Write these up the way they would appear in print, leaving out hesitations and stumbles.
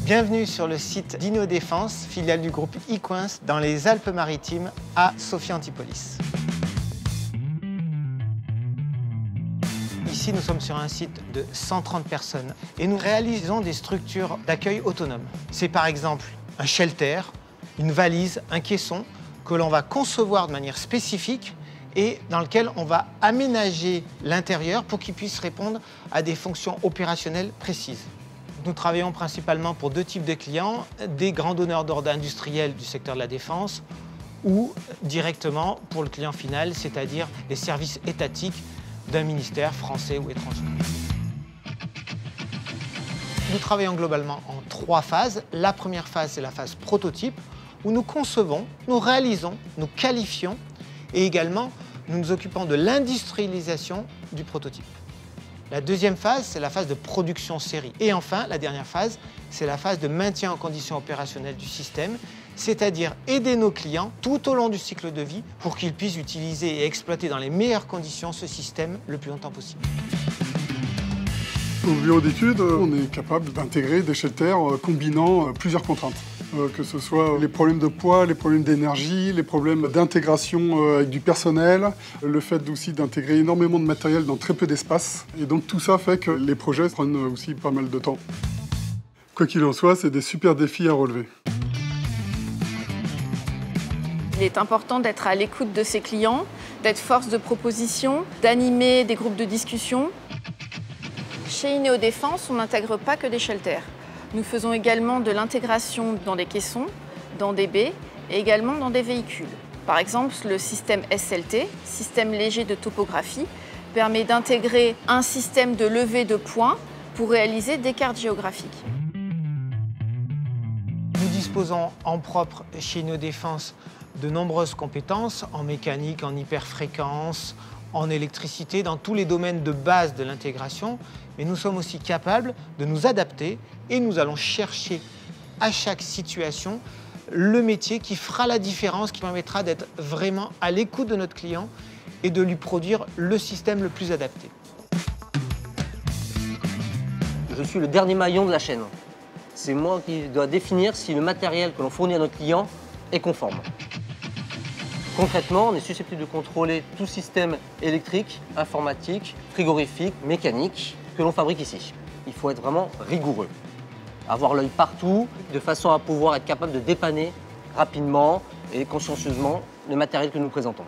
Bienvenue sur le site d'Inno-Défense, filiale du groupe Equens dans les Alpes-Maritimes à Sophia-Antipolis. Ici, nous sommes sur un site de 130 personnes et nous réalisons des structures d'accueil autonomes. C'est par exemple un shelter, une valise, un caisson que l'on va concevoir de manière spécifique et dans lequel on va aménager l'intérieur pour qu'il puisse répondre à des fonctions opérationnelles précises. Nous travaillons principalement pour deux types de clients, des grands donneurs d'ordre industriels du secteur de la défense ou directement pour le client final, c'est-à-dire les services étatiques d'un ministère français ou étranger. Nous travaillons globalement en 3 phases. La première phase, c'est la phase prototype, où nous concevons, nous réalisons, nous qualifions et également nous nous occupons de l'industrialisation du prototype. La deuxième phase, c'est la phase de production série. Et enfin, la dernière phase, c'est la phase de maintien en condition opérationnelle du système, c'est-à-dire aider nos clients tout au long du cycle de vie pour qu'ils puissent utiliser et exploiter dans les meilleures conditions ce système le plus longtemps possible. Au bureau d'études, on est capable d'intégrer des shelters combinant plusieurs contraintes. Que ce soit les problèmes de poids, les problèmes d'énergie, les problèmes d'intégration avec du personnel, le fait aussi d'intégrer énormément de matériel dans très peu d'espace. Et donc tout ça fait que les projets prennent aussi pas mal de temps. Quoi qu'il en soit, c'est des super défis à relever. Il est important d'être à l'écoute de ses clients, d'être force de proposition, d'animer des groupes de discussion. Chez Inno-Défense, on n'intègre pas que des shelters. Nous faisons également de l'intégration dans des caissons, dans des baies et également dans des véhicules. Par exemple, le système SLT, système léger de topographie, permet d'intégrer un système de levée de points pour réaliser des cartes géographiques. Nous disposons en propre chez Inno-Défense de nombreuses compétences en mécanique, en hyperfréquence, en électricité, dans tous les domaines de base de l'intégration, mais nous sommes aussi capables de nous adapter et nous allons chercher à chaque situation le métier qui fera la différence, qui permettra d'être vraiment à l'écoute de notre client et de lui produire le système le plus adapté. Je suis le dernier maillon de la chaîne. C'est moi qui dois définir si le matériel que l'on fournit à notre client est conforme. Concrètement, on est susceptible de contrôler tout système électrique, informatique, frigorifique, mécanique que l'on fabrique ici. Il faut être vraiment rigoureux, avoir l'œil partout, de façon à pouvoir être capable de dépanner rapidement et consciencieusement le matériel que nous présentons.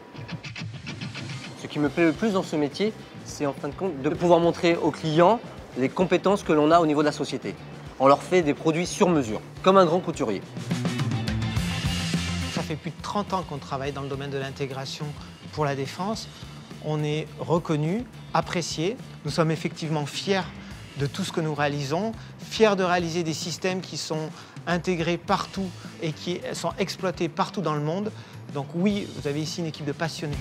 Ce qui me plaît le plus dans ce métier, c'est en fin de compte de pouvoir montrer aux clients les compétences que l'on a au niveau de la société. On leur fait des produits sur mesure, comme un grand couturier. Ça fait plus de 30 ans qu'on travaille dans le domaine de l'intégration pour la défense. On est reconnu, apprécié. Nous sommes effectivement fiers de tout ce que nous réalisons, fiers de réaliser des systèmes qui sont intégrés partout et qui sont exploités partout dans le monde. Donc oui, vous avez ici une équipe de passionnés.